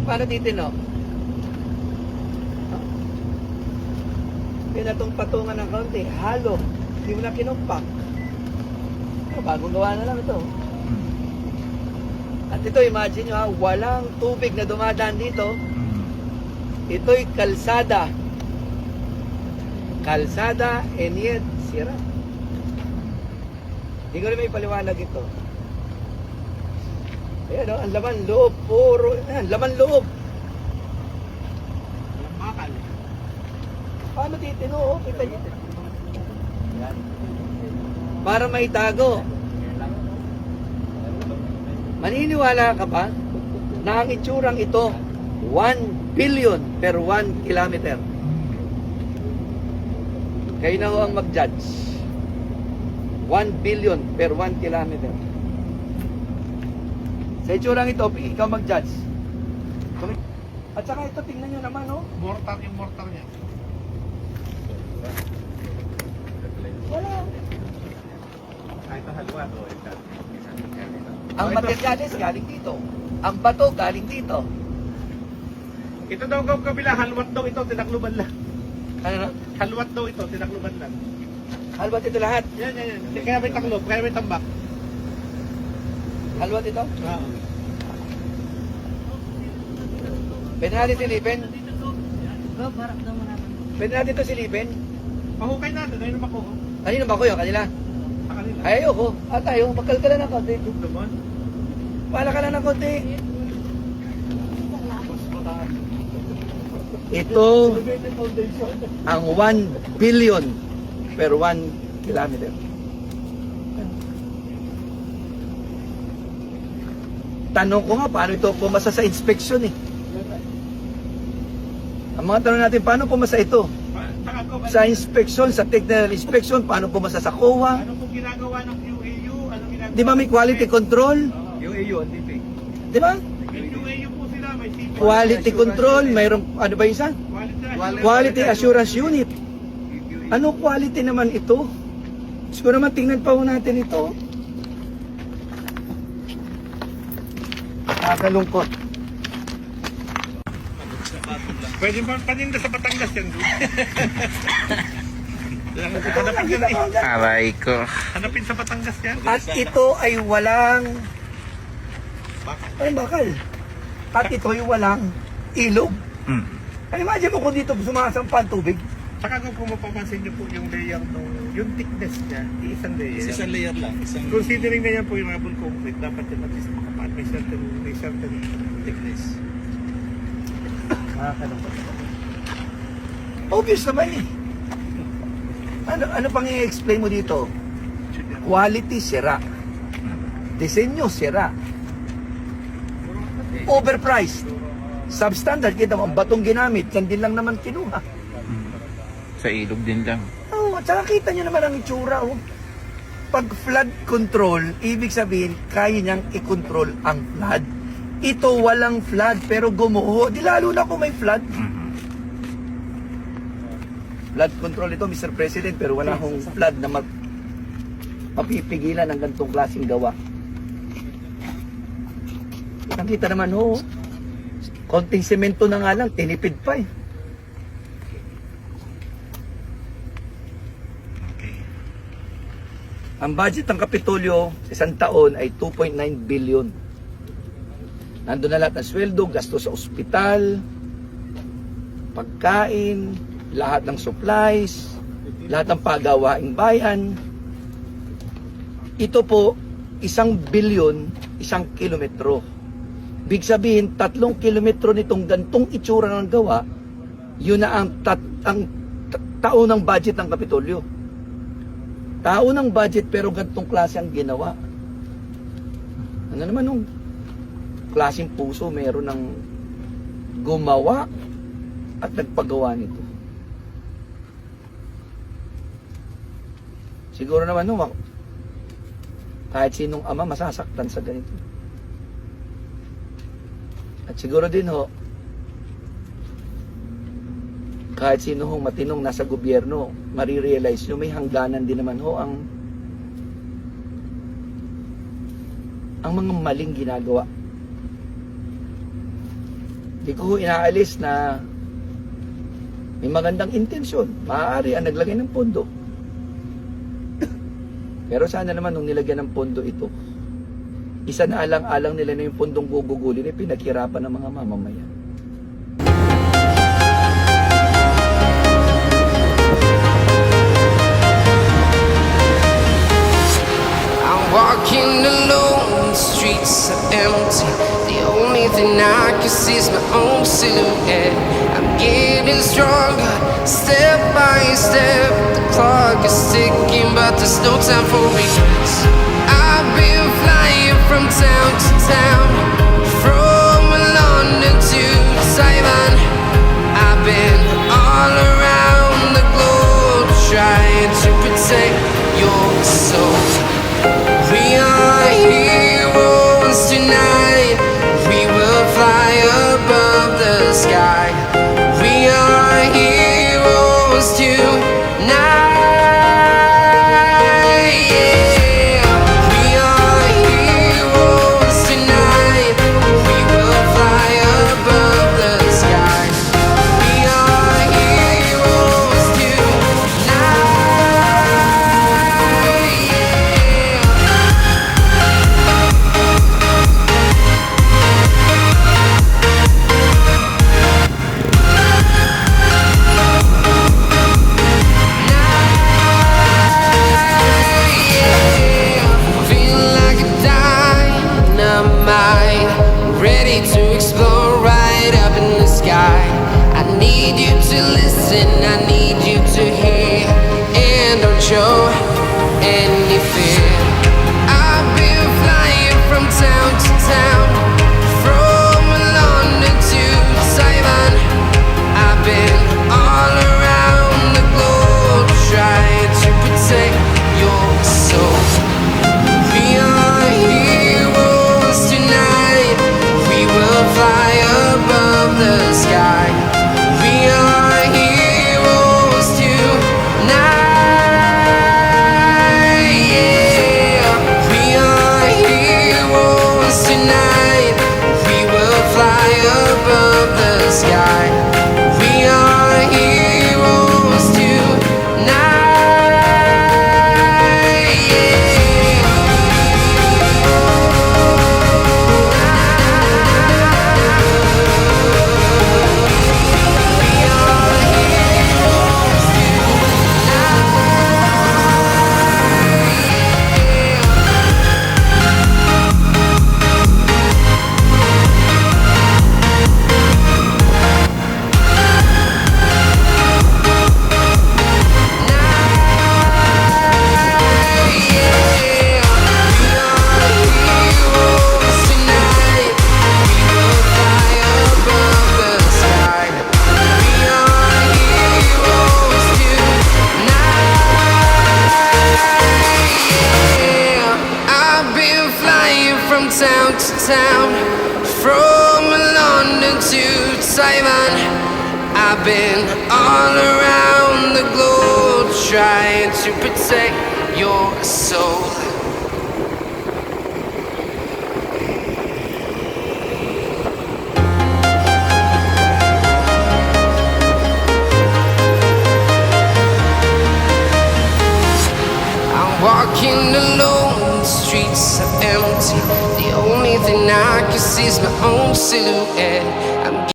Paano titino? Pinatong patungan ng kaunti, halo. Hindi mo na kinumpak. Bagong gawa na lang ito. At ito, imagine nyo ha, walang tubig na dumadaan dito. Ito'y kalsada. Kalsada, and yet, sira. Hindi ko rin may paliwanag ito. Ayan o, ang laman loob, puro, ayan, laman loob. Walang bakal. Paano titino? Oh, kita nyo. Ayan. Para maitago. Maniniwala ka ba na ang itsurang ito 1 billion per 1 kilometer? Kayo na ho ang mag-judge. 1 billion per 1 kilometer. Sa itsurang ito, ikaw mag-judge. At saka ito, tingnan nyo naman, oh. Mortar yung mortar niya. Wala. Kahit ang halwa to, Ang materyales galing dito. Ang bato galing dito. ito daw ang kabila, halwat daw ito, tinakluban lang. Ano na? Halwat daw ito, tinakluban lang. Halwat ito lahat. Yan. Kaya may taklob, kaya may tambak. Halwat ito. Oo. Pwede natin silipin. Pwede natin ito silipin. Pahukay natin, ayun naman ko. Kanino ba ko yun? Kanila? Sa kanila. Ay, ayoko. At tayo, magkalkala ng konti. Naman. Pala ka lang ng konti. Ito ang 1 billion per 1 kilometer. Tanong ko nga, paano ito pumasa sa inspection eh? Ang mga tanong natin, paano pumasa ito? Sa inspection, sa technical inspection, paano pumasa sa COA? Ano pong ginagawa ng UAU? Ano ginagawa? Di ba may quality control? UAU, NTP. Di ba? May UAU po sila, may CP. Quality control, mayroong, ano ba isa? Quality assurance unit. Ano quality naman ito? Siguro naman tingnan pa ho natin ito. Nakakalungkot. Pwede ba paninda sa Batangas yan? Hanapin yan eh. Aray ko. Hanapin sa Batangas yan. At ito ay walang bakal. At ito ay walang ilog. Ay, imagine mo kung dito sumasampa ang tubig. Saka kung mapapansin niyo po yung layer nung yung thickness niya, isang layer. Isang layer lang. Isang Considering na yan po yung apple concrete, dapat yan at least makapat. May certain thickness. Obvious naman eh. Ano pang i-explain mo dito? Quality, sira. Disenyo, sira. Overpriced. Substandard, kita mo, ang batong ginamit, yan din lang naman kinuha. sa ilog din lang. Oo, at saka kita nyo naman ang itsura, oh. Pag flood control, ibig sabihin, kaya niyang i-control ang flood. Ito walang flood, pero gumuho. Di lalo na kung may flood. Flood control ito, Mr. President, pero wala akong flood na mapipigilan ng ganitong klaseng gawa. Nakita naman ho, konting semento na nga lang, tinipid pa eh. Ang budget ng Kapitolyo sa isang taon ay 2.9 billion. Nandun na lahat ng sweldo, gasto sa ospital, pagkain, lahat ng supplies, lahat ng pagawaing bayan. Ito po, 1 billion, 1 kilometro. Big sabihin, 3 kilometro nitong gantong itsura ng gawa, yun na ang taon ng budget ng Kapitolyo. Taon ng budget pero gantong klase ang ginawa. Ano naman nung klaseng puso meron ng gumawa at nagpagawa nito. Siguro naman nung kahit sinong ama masasaktan sa ganito. At siguro din ho, kahit sino hong matinong nasa gobyerno, marirealize nyo, may hangganan din naman ho ang mga maling ginagawa. Hindi ko inaalis na may magandang intensyon. Maaari ang naglagay ng pondo. Pero sana naman nung nilagyan ng pondo ito, isa na alang-alang nila na yung pondong gugugulin ay pinaghirapan ng mga mamamayan. I'm walking alone, the streets are empty. The only thing I can see is my own silhouette. I'm getting stronger, step by step. The clock is ticking, but there's no time for regrets. I've been flying from town to town, from London to Taiwan. I've been all around the globe, trying to protect your soul. We are heroes tonight. We will fly above the sky. We are heroes tonight. Yeah. We are heroes tonight. We will fly above the sky. We are heroes tonight. Yeah. Feel like a dynamite, ready to explode right up in the sky. I need you to listen, I need you to hear, and don't show any fear. I've been flying from town to town, from London to Taiwan. I've been all around the globe, trying to protect your soul. We are heroes tonight. We will fly above the sky. We are heroes tonight. Yeah. We are heroes tonight. We will fly above the sky. We are heroes tonight. From town to town, from London to Taiwan. I've been all around the globe, trying to protect your soul. I'm walking alone, the streets are empty. The only thing I can see is my own silhouette. I'm